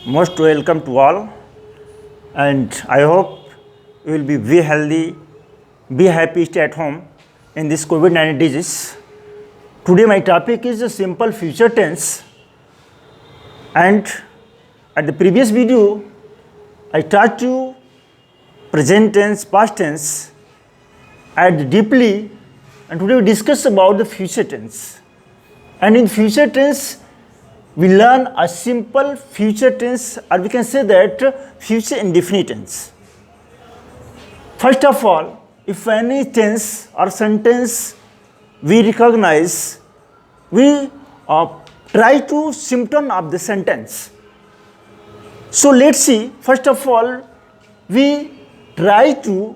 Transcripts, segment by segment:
Most welcome to all, and I hope you will be very healthy, be happy, stay at home in this COVID-19 disease. Today my topic is a simple future tense, and at the previous video I taught you present tense, past tense, and deeply, and today we discuss about the future tense. And in future tense we learn a simple future tense, or we can say that future indefinite tense. First of all, if any tense or sentence we recognize, we try to symptom of the sentence. So let's see, first of all, we try to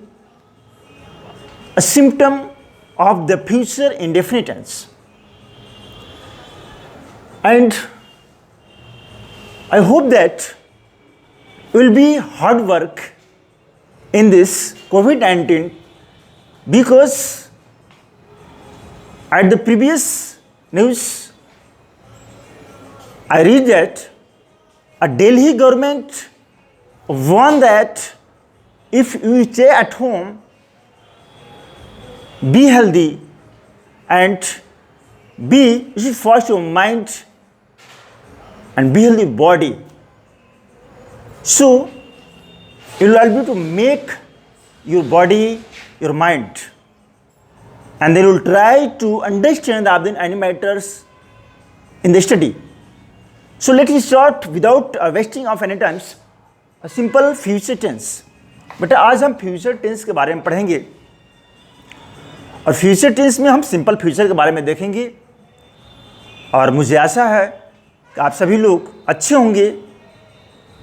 a symptom of the future indefinite tense. And I hope that will be hard work in this COVID-19, because at the previous news I read that a Delhi government warned that if you stay at home, be healthy and you should first your mind and be healthy body. So you will be able to make your body, your mind, and then you will try to understand the any matters in the study. So let us start without wasting of any times a simple future tense. बेटा आज हम future tense के बारे में पढ़ेंगे, और future tense में हम सिंपल फ्यूचर के बारे में देखेंगे, और मुझे आशा है कि आप सभी लोग अच्छे होंगे।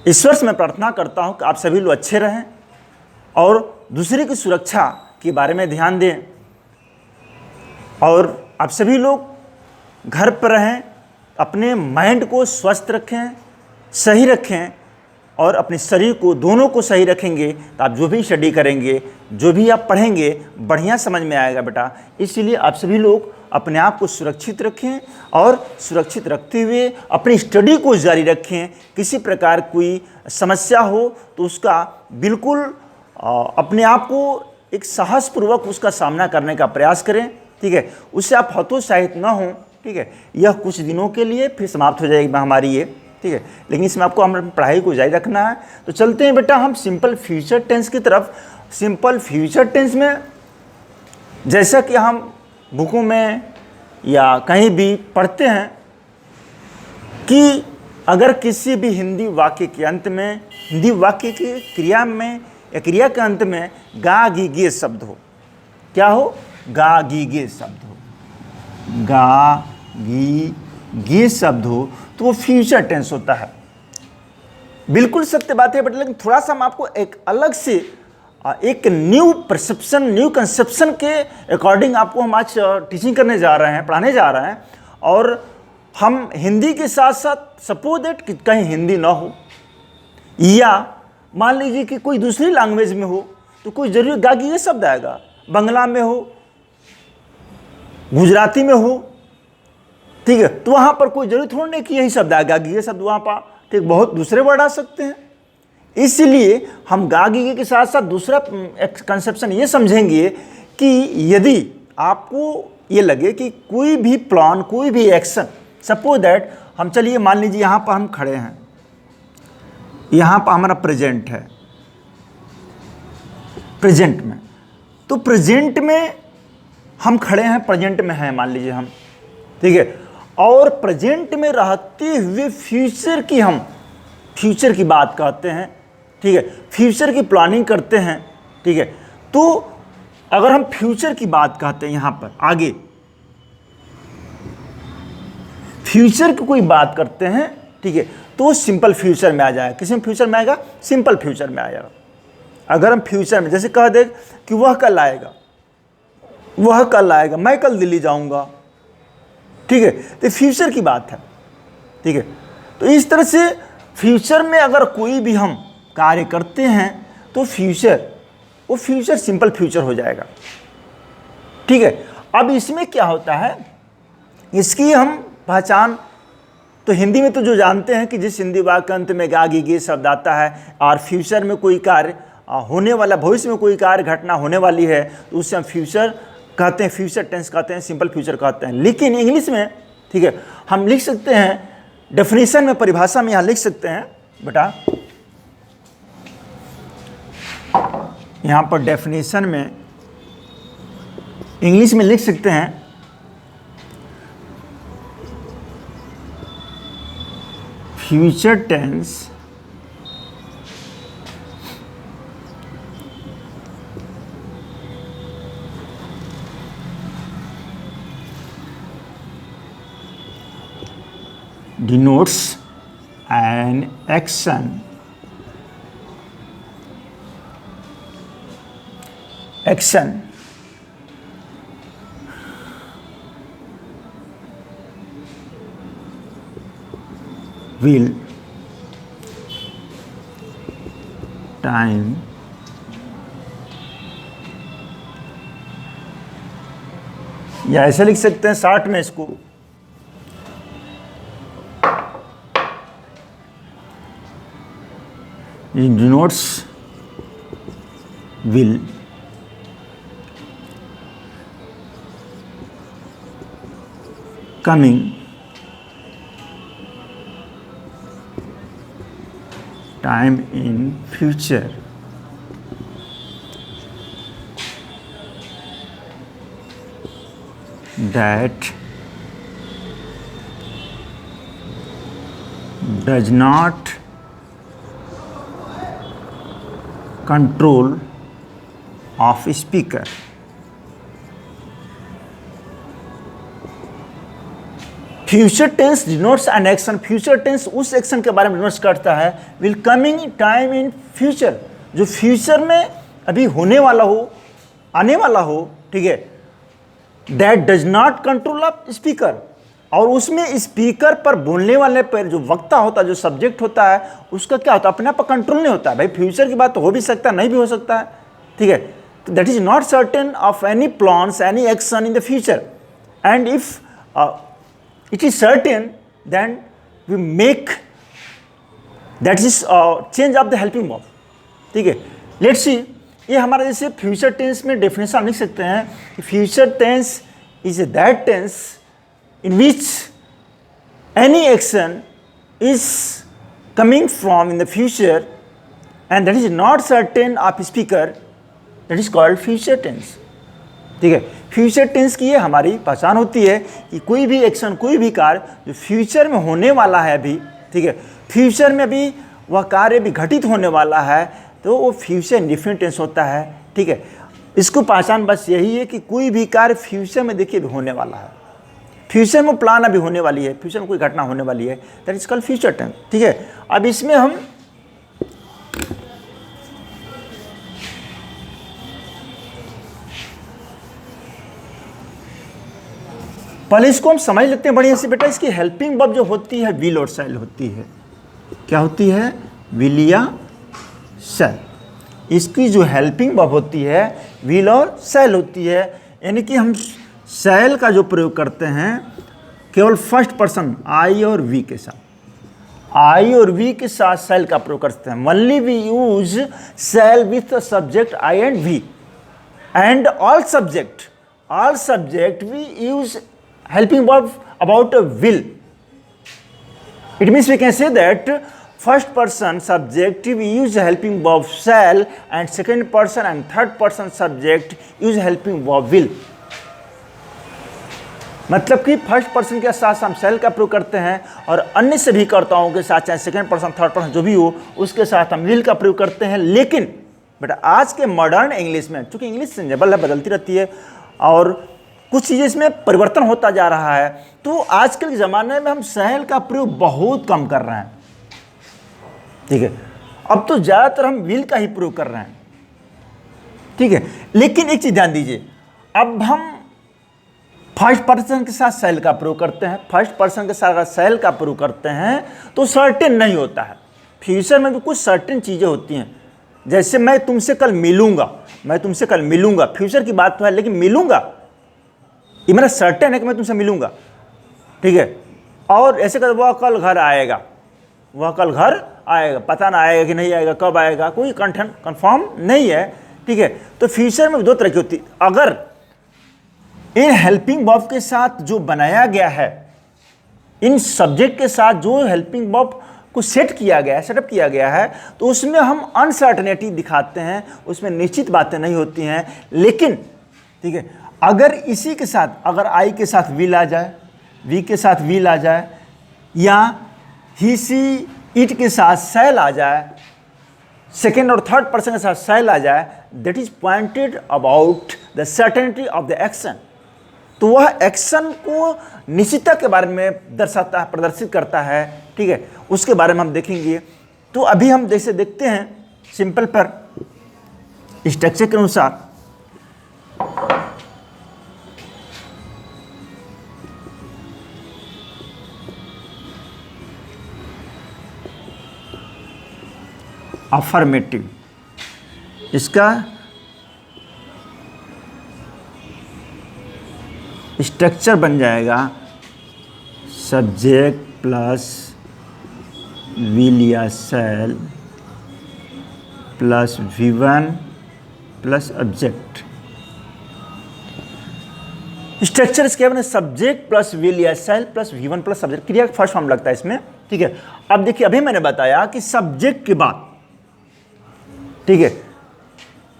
ईश्वर से मैं प्रार्थना करता हूं कि आप सभी लोग अच्छे रहें और दूसरे की सुरक्षा के बारे में ध्यान दें, और आप सभी लोग घर पर रहें, अपने माइंड को स्वस्थ रखें, सही रखें, और अपने शरीर को दोनों को सही रखेंगे तो आप जो भी स्टडी करेंगे, जो भी आप पढ़ेंगे, बढ़िया समझ में आएगा बेटा। इसलिए आप सभी लोग अपने आप को सुरक्षित रखें, और सुरक्षित रखते हुए अपनी स्टडी को जारी रखें। किसी प्रकार कोई समस्या हो तो उसका बिल्कुल अपने आप को एक साहसपूर्वक उसका सामना करने का प्रयास करें, ठीक है। उससे आप हतोत्साहित ना हों, ठीक है। यह कुछ दिनों के लिए फिर समाप्त हो जाएगी महामारी ये, ठीक है, लेकिन इसमें आपको हम पढ़ाई को जारी रखना है। तो चलते हैं बेटा हम सिंपल फ्यूचर टेंस की तरफ। सिंपल फ्यूचर टेंस में जैसा कि हम बुकों में या कहीं भी पढ़ते हैं कि अगर किसी भी हिंदी वाक्य के अंत में, हिंदी वाक्य की क्रिया में या क्रिया के अंत में गा गी गे शब्द हो, क्या हो, गा गी गे शब्द हो, गा गी गे शब्द हो, तो वो फ्यूचर टेंस होता है। बिल्कुल सत्य बात है, बट लेकिन थोड़ा सा हम आपको एक अलग से एक न्यू परसेप्शन, न्यू कंसेप्शन के अकॉर्डिंग आपको हम आज टीचिंग करने जा रहे हैं, पढ़ाने जा रहे हैं। और हम हिंदी के साथ साथ सपोज दैट कि कहीं हिंदी ना हो, या मान लीजिए कि कोई दूसरी लैंग्वेज में हो, तो कोई जरूरी गागी ये शब्द आएगा, बंगला में हो, गुजराती में हो, ठीक है, तो वहाँ पर कोई जरूरी थोड़ा नहीं कि यही शब्द आएगा, ये शब्द वहाँ पर, ठीक, बहुत दूसरे वर्ड आ सकते हैं। इसलिए हम गागी के साथ साथ दूसरा कंसेप्शन ये समझेंगे कि यदि आपको ये लगे कि कोई भी प्लान, कोई भी एक्शन, सपोज दैट हम चलिए मान लीजिए यहाँ पर हम खड़े हैं, यहाँ पर हमारा प्रेजेंट है, प्रेजेंट में, तो प्रेजेंट में हम खड़े हैं, प्रेजेंट में हैं मान लीजिए हम, ठीक है, और प्रेजेंट में रहते हुए फ्यूचर की हम फ्यूचर की बात कहते हैं, ठीक है, फ्यूचर की प्लानिंग करते हैं, ठीक है। तो अगर हम फ्यूचर की बात कहते हैं, यहाँ पर आगे फ्यूचर की कोई बात करते हैं, ठीक है, तो सिंपल फ्यूचर में आ जाएगा। किसी में फ्यूचर में आएगा, सिंपल फ्यूचर में आएगा। अगर हम फ्यूचर में जैसे कह दे कि वह कल आएगा, वह कल आएगा, मैं कल दिल्ली जाऊंगा, ठीक है, तो फ्यूचर की बात है, ठीक है। तो इस तरह से फ्यूचर में अगर कोई भी हम कार्य करते हैं तो वो फ्यूचर सिंपल फ्यूचर हो जाएगा, ठीक है। अब इसमें क्या होता है, इसकी हम पहचान तो हिंदी में तो जो जानते हैं कि जिस हिंदी वाक्य अंत में गा गी गे शब्द आता है और फ्यूचर में कोई कार्य होने वाला, भविष्य में कोई कार्य घटना होने वाली है, तो उससे हम फ्यूचर कहते हैं, फ्यूचर टेंस कहते हैं, सिंपल फ्यूचर कहते हैं। लेकिन इंग्लिश में, ठीक है, हम लिख सकते हैं डेफिनेशन में, परिभाषा में यहाँ लिख सकते हैं बेटा, यहाँ पर डेफिनेशन में इंग्लिश में लिख सकते हैं future tense denotes an action will time या ऐसे लिख सकते हैं शॉर्ट में इसको, it denotes will coming time in future that does not control of speaker। Future tense denotes an action, future tense उस एक्शन के बारे में डिनोट्स करता है will coming time in future, जो फ्यूचर में अभी होने वाला हो, आने वाला हो, ठीक है, that does not control of speaker, और उसमें स्पीकर पर बोलने वाले पर जो वक्ता होता है, जो सब्जेक्ट होता है, उसका क्या होता है, अपने आप पर कंट्रोल नहीं होता है। भाई फ्यूचर की बात तो हो भी सकता है, नहीं भी हो सकता है, ठीक है, तो that is not certain of any plans, any action in the future, and if it is certain then we make that is change of the helping verb, ठीक है। लेट्स सी, ये हमारा जैसे फ्यूचर टेंस में definition लिख सकते हैं कि future tense is that tense in which any action is coming from in the future and that is not certain of speaker, that is called future tense, ठीक है। फ्यूचर टेंस की ये हमारी पहचान होती है कि कोई भी एक्शन, कोई भी कार्य जो फ्यूचर में होने वाला है अभी, ठीक है, फ्यूचर में भी वह कार्य भी घटित होने वाला है, तो वो फ्यूचर इंडेफिनिट टेंस होता है, ठीक है। इसको पहचान बस यही है कि कोई भी कार्य फ्यूचर में देखिए होने वाला है, फ्यूचर में प्लान अभी होने वाली है, फ्यूचर में कोई घटना होने वाली है, that is called future tense, ठीक है। अब इसमें हम पहले इसको हम समझ लेते हैं बढ़िया से बेटा। इसकी हेल्पिंग वर्ब जो होती है विल और शैल होती है, क्या होती है, विल या शैल। इसकी जो हेल्पिंग वर्ब होती है विल और शैल होती है, यानी कि हम शैल का जो प्रयोग करते हैं केवल फर्स्ट पर्सन आई और वी के साथ, आई और वी के साथ शैल का प्रयोग करते हैं। Only we use shall with subject I and we, and all subject we use helping verb about a will. It means we can say that first person subject we use helping verb shall, and second person and third person subject use helping verb will. मतलब कि first person के साथ हम shall का प्रयोग करते हैं और अन्य सभी कर्ताओं के साथ, चाहे सेकंड पर्सन, थर्ड पर्सन जो भी हो, उसके साथ हम will का प्रयोग करते हैं। लेकिन बेटा आज के मॉडर्न इंग्लिश में, चूंकि इंग्लिश चेंजेबल है, बदलती रहती है और कुछ चीज़ें इसमें परिवर्तन होता जा रहा है, तो आजकल के ज़माने में हम शैल का प्रयोग बहुत कम कर रहे हैं, ठीक है। अब तो ज़्यादातर हम विल का ही प्रयोग कर रहे हैं, ठीक है। लेकिन एक चीज़ ध्यान दीजिए, अब हम फर्स्ट पर्सन के साथ शैल का प्रयोग करते हैं, फर्स्ट पर्सन के साथ शैल का प्रयोग करते हैं तो सर्टेन नहीं होता है। फ्यूचर में भी कुछ सर्टेन चीज़ें होती हैं, जैसे मैं तुमसे कल मिलूंगा, फ्यूचर की बात तो है, लेकिन मिलूंगा ये मेरा सर्टेन है कि मैं तुमसे मिलूंगा, ठीक है। और ऐसे कर वह कल घर आएगा, वह कल घर आएगा, पता ना आएगा कि नहीं आएगा, कब आएगा, कोई कंफर्म नहीं है, ठीक है। तो फ्यूचर में दो तरह की होती है। अगर इन हेल्पिंग वर्ब के साथ जो बनाया गया है, इन सब्जेक्ट के साथ जो हेल्पिंग वर्ब को सेट किया गया है, सेटअप किया गया है, तो उसमें हम अनसर्टेनिटी दिखाते हैं, उसमें निश्चित बातें नहीं होती हैं। लेकिन ठीक है, अगर इसी के साथ, अगर आई के साथ विल आ जाए, वी के साथ विल आ जाए, या ही सी इट के साथ शैल आ जाए, सेकेंड और थर्ड पर्सन के साथ शैल आ जाए, that is pointed about the certainty of the action. तो वह एक्शन को निश्चितता के बारे में दर्शाता है, प्रदर्शित करता है, ठीक है। उसके बारे में हम देखेंगे। तो अभी हम जैसे देखते हैं सिंपल पर स्ट्रक्चर के अनुसार, अफर्मेटिव, इसका स्ट्रक्चर बन जाएगा सब्जेक्ट प्लस विल या शैल plus V1 plus object. Structure इसके बने सब्जेक्ट प्लस विल या शैल प्लस V1 प्लस सब्जेक्ट। क्रिया का फर्स्ट फॉर्म लगता है इसमें, ठीक है। अब देखिए, अभी मैंने बताया कि सब्जेक्ट के बाद, ठीक है,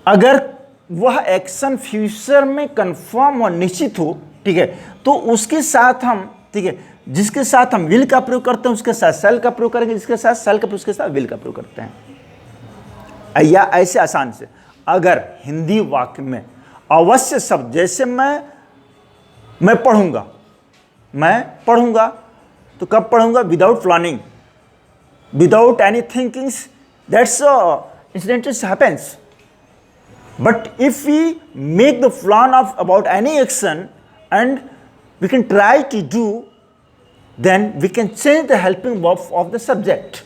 अगर वह एक्शन फ्यूचर में कंफर्म और निश्चित हो, ठीक है, तो उसके साथ हम, ठीक है, जिसके साथ हम विल का प्रयोग करते हैं उसके साथ शैल का प्रयोग करेंगे, जिसके साथ शैल का प्रयोग उसके साथ विल का प्रयोग करते हैं। या ऐसे आसान से, अगर हिंदी वाक्य में अवश्य शब्द, जैसे मैं पढ़ूंगा, मैं पढ़ूंगा, तो कब पढ़ूंगा? Without planning, without any thinkings, that's incidentally happens. But if we make the plan of about any action and we can try to do, then we can change the helping verb of the subject.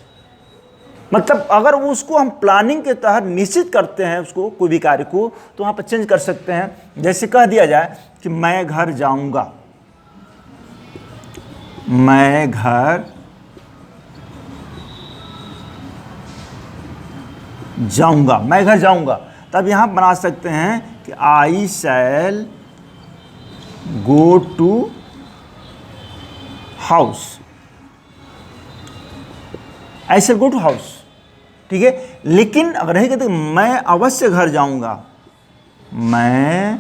मतलब अगर उसको हम planning के तहत निश्चित करते हैं, उसको कोई भी कार्य को, तो वहाँ पर चेंज कर सकते हैं। जैसे कह दिया जाए कि मैं घर जाऊंगा, मैं घर जाऊंगा, मैं घर जाऊंगा, तब यहां बना सकते हैं कि I shall go to house, I shall go to house, ठीक है। लेकिन अगर नहीं कहते मैं अवश्य घर जाऊंगा, मैं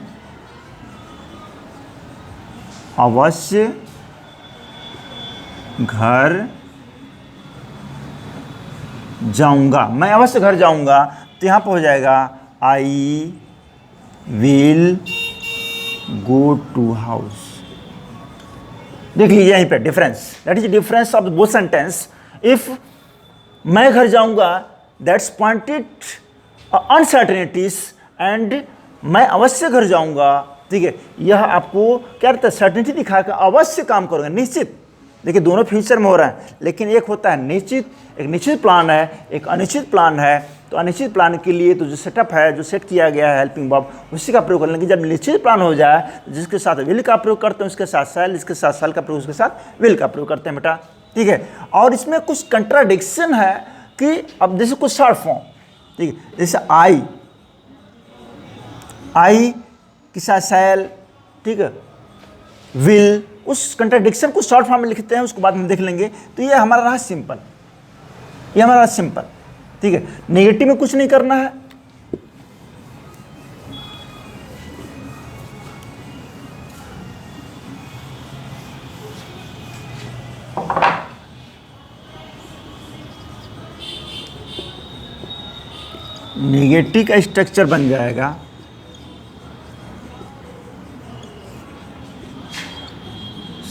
अवश्य घर जाऊंगा, मैं अवश्य घर जाऊंगा, तो यहां पर हो जाएगा I will go to house. देख लीजिए यहीं पे difference, that is difference of both sentence. If मैं घर जाऊंगा, दैट्स पॉइंटेड अनसर्टेनिटीज, एंड मैं अवश्य घर जाऊंगा, ठीक है, यह आपको क्या रहता है? सर्टेनिटी दिखाकर अवश्य काम करूंगा, निश्चित। देखिए दोनों फ्यूचर में हो रहा है, लेकिन एक होता है निश्चित, एक निश्चित प्लान है, एक अनिश्चित प्लान है। तो अनिश्चित प्लान के लिए तो जो सेटअप है, जो सेट किया गया है हेल्पिंग वर्ब, उसी का प्रयोग कर लेंगे। जब निश्चित प्लान हो जाए, तो जिसके साथ विल का प्रयोग करते हैं उसके साथ शैल, जिसके साथ शैल का प्रयोग उसके साथ विल का प्रयोग करते हैं बेटा, ठीक है। और इसमें कुछ कंट्राडिक्शन है कि अब जैसे कुछ शॉर्ट फॉर्म, ठीक है, जैसे आई के साथ शैल, ठीक है, विल, उस कंट्राडिक्शन को शॉर्ट फॉर्म में लिखते हैं, उसको बाद में देख लेंगे। तो ये हमारा रहा सिंपल, ये हमारा रहा सिंपल, ठीक है। नेगेटिव में कुछ नहीं करना है, नेगेटिव का स्ट्रक्चर बन जाएगा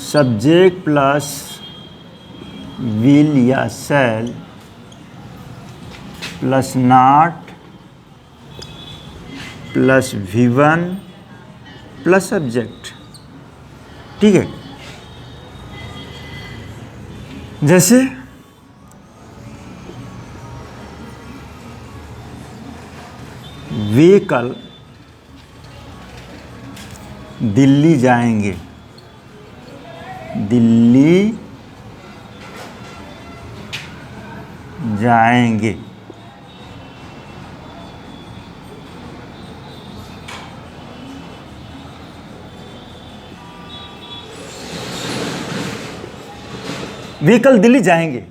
सब्जेक्ट प्लस विल या शैल plus not plus V1 plus subject, ठीक है। जैसे वे कल दिल्ली जाएंगे, दिल्ली जाएंगे। वे कल दिल्ली जाएंगे,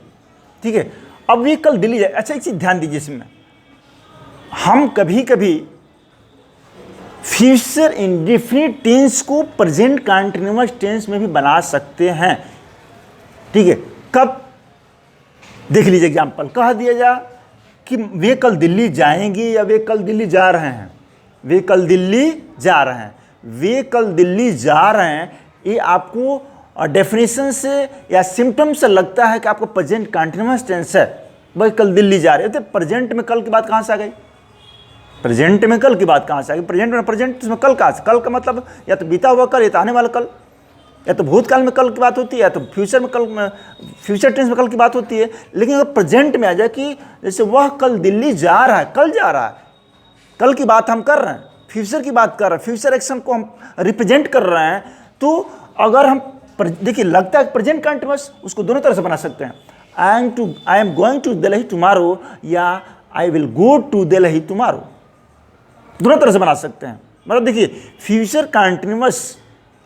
ठीक है। अब वे कल दिल्ली जाए, अच्छा एक चीज ध्यान दीजिए इसमें, हम कभी कभी फ्यूचर इंडेफिनिट टेंस को प्रेजेंट कंटीन्यूअस टेंस में भी बना सकते हैं, ठीक है। कब, देख लीजिए एग्जांपल, कह दिया जा कि वे कल दिल्ली जाएंगे या वे कल दिल्ली जा रहे हैं, वे कल दिल्ली जा रहे हैं, वे कल दिल्ली जा रहे हैं। ये आपको डेफिनेशन से या सिम्टम से लगता है कि आपको प्रेजेंट कंटीन्यूअस टेंस है, भाई कल दिल्ली जा रहे हैं। तो प्रेजेंट में कल की बात कहाँ से आ गई? प्रेजेंट में कल की बात कहाँ से आ गई? प्रेजेंट में कल कहाँ से? कल का मतलब या तो बीता हुआ कल या तो आने वाला कल, या तो भूतकाल में कल की बात होती है, या तो फ्यूचर में कल में, फ्यूचर टेंस में कल की बात होती है। लेकिन अगर प्रेजेंट में आ जाए कि जैसे वह कल दिल्ली जा रहा है, कल जा रहा है, कल की बात हम कर रहे हैं, फ्यूचर की बात कर रहे हैं, फ्यूचर एक्शन को हम रिप्रेजेंट कर रहे हैं। तो अगर हम देखिए लगता है प्रेजेंट कंटीन्यूअस, उसको दोनों तरह से बना सकते हैं। I am going to Delhi tomorrow या I will go to Delhi tomorrow, दोनों तरह से बना सकते हैं। मतलब देखिए फ्यूचर कंटीन्यूअस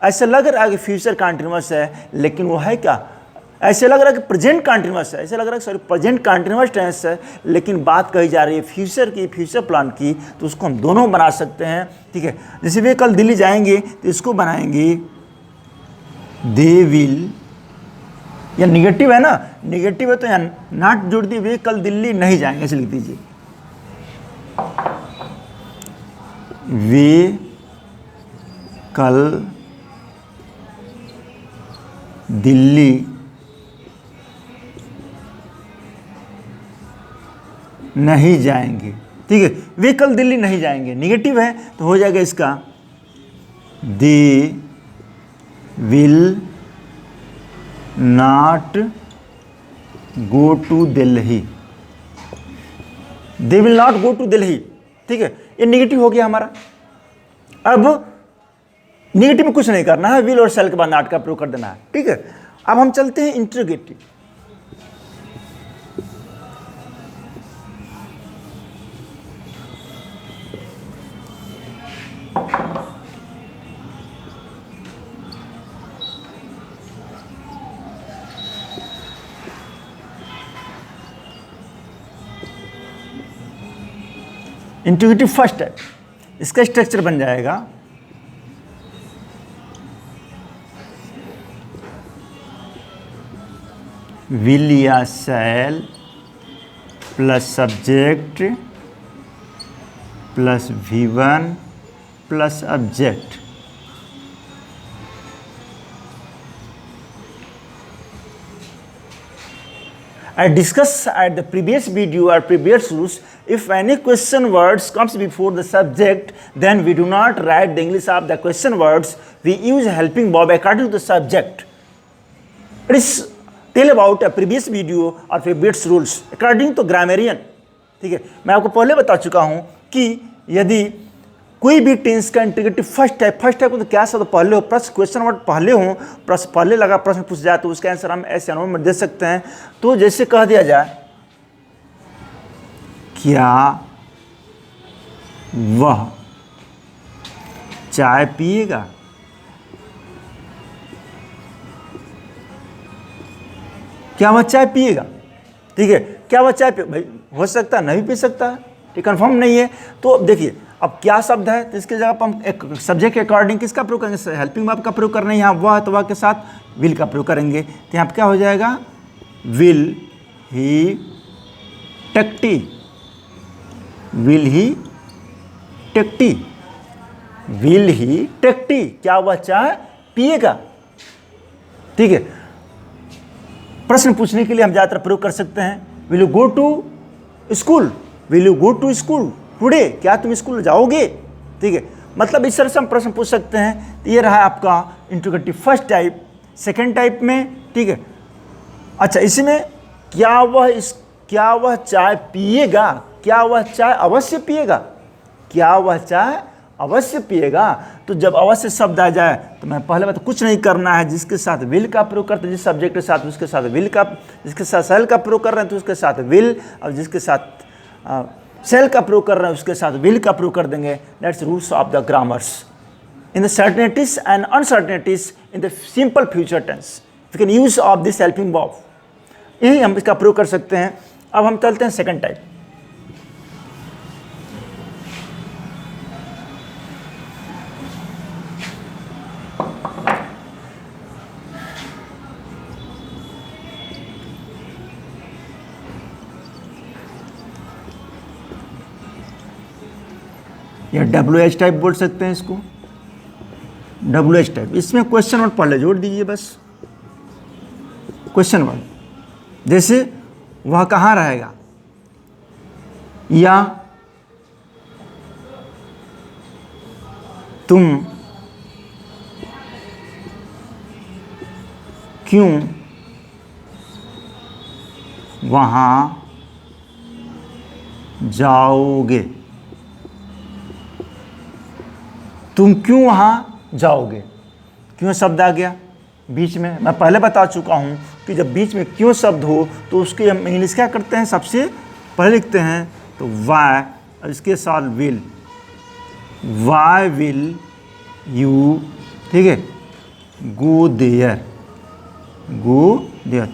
ऐसे लग रहा है कि फ्यूचर कंटीन्यूअस है, लेकिन वो है क्या? ऐसे लग रहा है कि प्रेजेंट कंटीन्यूअस है, ऐसे लग रहा है सॉरी प्रेजेंट कंटीन्यूअस टेंस है, लेकिन बात कही जा रही है फ्यूचर की, फ्यूचर प्लान की। तो उसको हम दोनों बना सकते हैं, ठीक है। जैसे वे कल दिल्ली जाएंगे तो इसको बनाएंगे दे विल, या निगेटिव है ना, निगेटिव है तो यहाँ नॉट जोड़ दी, वे कल दिल्ली नहीं जाएंगे, ऐसे लिख दीजिए वे कल दिल्ली नहीं जाएंगे, ठीक है। वे कल दिल्ली नहीं जाएंगे, निगेटिव है तो हो जाएगा इसका they will not go to Delhi, they will not go to Delhi, ठीक है। ये निगेटिव हो गया हमारा। अब निगेटिव में कुछ नहीं करना है, विल और शैल के बाद नॉट का प्रयोग कर देना है, ठीक है। अब हम चलते हैं इंट्रोगेटिव। इंट्रोगेटिव फर्स्ट है, इसका स्ट्रक्चर बन जाएगा विल या शैल plus subject plus V1 plus object. I discussed at the previous video or previous rules, if any question words comes before the subject, then we do not write the English of the question words, we use helping verb according to the subject. It is tell about a previous video or previous rules according to grammarian, ठीक है। मैं आपको पहले बता चुका हूँ कि यदि कोई भी टेंस का इंट्रोगेटिव फर्स्ट टाइप तो क्या शब्द पहले हो, प्रश्न क्वेश्चन वर्ड पहले हो, प्रश्न पहले लगा प्रश्न पूछ जाए तो उसका आंसर हम ऐसे अनुभव में दे सकते हैं। तो जैसे कह दिया जाए क्या वह चाय पिएगा, क्या वह चाय पिएगा, ठीक है। क्या वह चाय भाई हो सकता है नहीं पी सकता है, ठीक, कंफर्म नहीं है। तो देखिए अब क्या शब्द है, तो इसके जगह पर हम एक सब्जेक्ट के अकॉर्डिंग किसका प्रयोग करेंगे? हेल्पिंग वर्ब का प्रयोग करना है। यहाँ वह तो वह के साथ विल का प्रयोग करेंगे, तो यहाँ पर क्या हो जाएगा? Will he take tea, will he take tea, will he take tea, क्या वह चाय पिएगा, ठीक है। प्रश्न पूछने के लिए हम ज़्यादातर प्रयोग कर सकते हैं will you go to school, will you go to school today, क्या तुम स्कूल जाओगे, ठीक है। मतलब इस तरह से हम प्रश्न पूछ सकते हैं। तो ये रहा आपका interrogative first type. Second type में, ठीक है, अच्छा इसमें क्या वह चाय पिएगा, क्या वह चाय अवश्य पिएगा, क्या वह चाय अवश्य पिएगा। तो जब अवश्य शब्द आ जाए तो मैं पहले बात कुछ नहीं करना है, जिसके साथ विल का प्रयोग करते हैं, जिस सब्जेक्ट के साथ उसके साथ विल का, जिसके साथ सेल का प्रयोग कर रहे हैं तो उसके साथ विल, और जिसके साथ सेल का प्रयोग कर रहे हैं उसके साथ विल का प्रयोग कर देंगे। That's rules of the grammars in the certainties and uncertainties in the simple future tense. We can use of this helping verb, यही हम इसका प्रयोग कर सकते हैं। अब हम चलते हैं सेकंड टाइप। या WH टाइप बोल सकते हैं इसको, WH टाइप। इसमें क्वेश्चन वर्ड पहले जोड़ दीजिए बस, क्वेश्चन वर्ड। जैसे वह कहाँ रहेगा, या तुम क्यों वहाँ जाओगे, तुम क्यों वहाँ जाओगे। क्यों शब्द आ गया बीच में, मैं पहले बता चुका हूँ कि जब बीच में क्यों शब्द हो तो उसके हम इंग्लिश क्या करते हैं, सबसे पहले लिखते हैं तो वाई, और इसके साथ विल, वाई विल यू, ठीक है, गो देयर, गो देयर,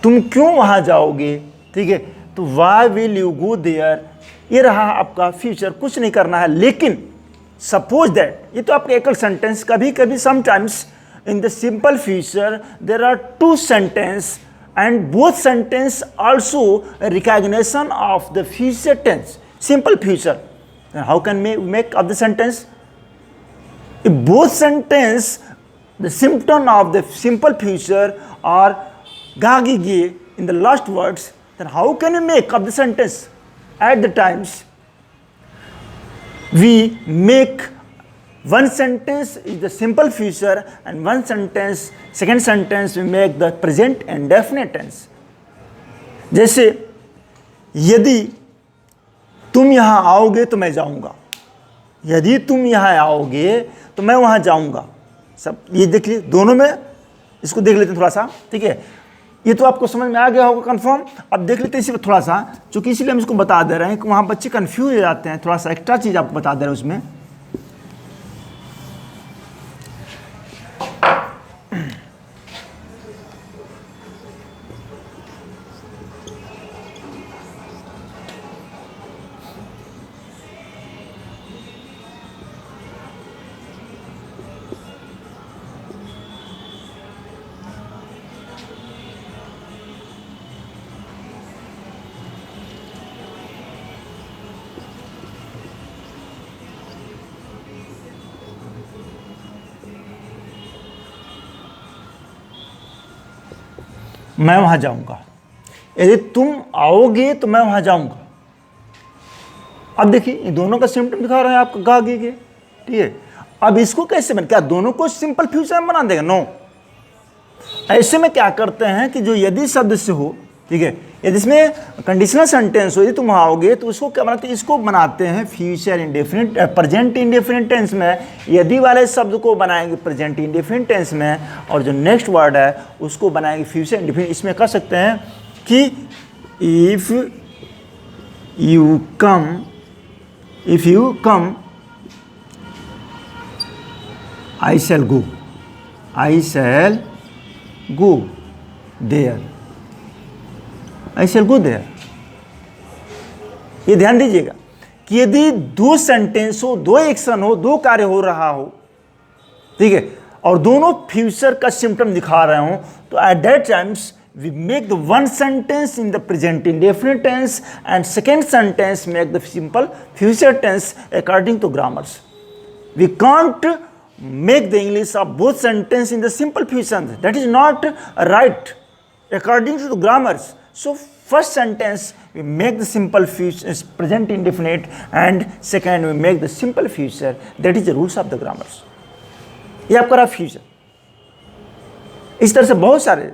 तुम क्यों वहाँ जाओगे, ठीक है। तो why will you go there, ये रहा आपका फ्यूचर, कुछ नहीं करना है। लेकिन सपोज दैट, ये तो आपका एकल सेंटेंस, कभी कभी sometimes in the simple future there are two sentence and both sentence also recognition of the future tense, simple future. How can make of the sentence, if both sentence the symptom of the simple future are gagige in the last words, then how can you make of the sentence? At the times we make one sentence is the simple future and one sentence, second sentence we make the present indefinite tense. जैसे यदि तुम यहाँ आओगे तो मैं जाऊँगा, यदि तुम यहाँ आओगे तो मैं वहाँ जाऊँगा। सब ये देख लीजिए, दोनों में इसको देख लेते हैं थोड़ा सा, ठीक है। ये तो आपको समझ में आ गया होगा कंफर्म। अब देख लेते हैं इसी पर थोड़ा सा, चूँकि इसीलिए हम इसको बता दे रहे हैं कि वहाँ बच्चे कन्फ्यूज हो जाते हैं, थोड़ा सा एक्स्ट्रा चीज़ आपको बता दे रहे हैं उसमें। मैं वहाँ जाऊँगा, यदि तुम आओगे तो मैं वहाँ जाऊँगा। अब देखिए ये दोनों का सिम्टम दिखा रहे हैं आपको, गा गे, ठीक है। अब इसको कैसे बन, क्या दोनों को सिंपल फ्यूचर में बना देगा, नो। ऐसे में क्या करते हैं कि जो यदि शब्द से हो, ठीक है, यदि इसमें कंडीशनल सेंटेंस हो, यदि तुम आओगे तो उसको क्या बनाते हैं, इसको बनाते हैं future indefinite, present indefinite tense में यदि वाले शब्द को बनाएंगे प्रेजेंट इंडेफिनिट टेंस में, और जो नेक्स्ट वर्ड है उसको बनाएंगे फ्यूचर इंडेफिनिट। इसमें कह सकते हैं कि if you come I shall go there, I shall go there. ये ध्यान दीजिएगा कि यदि दो सेंटेंस हो, दो एक्शन हो, दो कार्य हो रहा हो, ठीक है, और दोनों फ्यूचर का सिम्टम दिखा रहे हो, तो at that times we make the one sentence in the present indefinite tense and second sentence make the simple future tense according to grammars. We can't make the English of both sentence in the simple future. That is not right according to the grammars. So first sentence we make the simple future present indefinite and second we make the simple future. That is the rules of the grammars. ये आपका रहा future. इस तरह से बहुत सारे,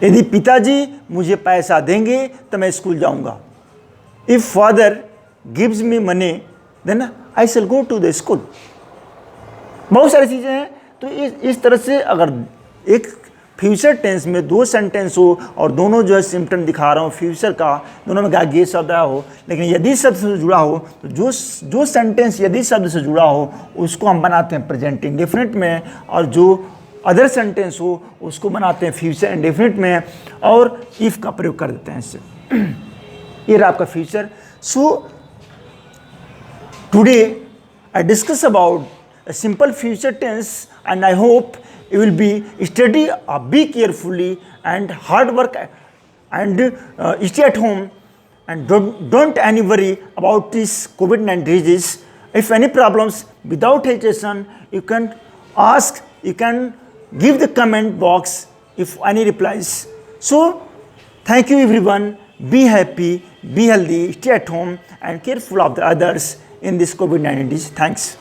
यदि पिताजी मुझे पैसा देंगे तो मैं स्कूल जाऊंगा, if father gives me money, then I shall go to the school. बहुत सारी चीज़ें हैं। तो इस तरह से अगर एक फ्यूचर टेंस में दो सेंटेंस हो और दोनों जो है सिम्टम दिखा रहा हूँ फ्यूचर का, दोनों में गे शब्द आया हो, लेकिन यदि शब्द से जुड़ा हो तो जो सेंटेंस यदि शब्द से जुड़ा हो उसको हम बनाते हैं प्रेजेंट इंडेफिनिट में, और जो अदर सेंटेंस हो उसको बनाते हैं फ्यूचर इंडेफिनिट में, और इफ़ का प्रयोग कर देते हैं इससे। ये रहा आपका future. So today I discuss about a simple future tense, and I hope you will be study be carefully and hard work and stay at home, and don't any worry about this COVID-19 disease. If any problems, without hesitation you can ask, you can give the comment box if any replies. So thank you everyone, be happy, be healthy, stay at home and careful of the others in this COVID-19 disease. Thanks.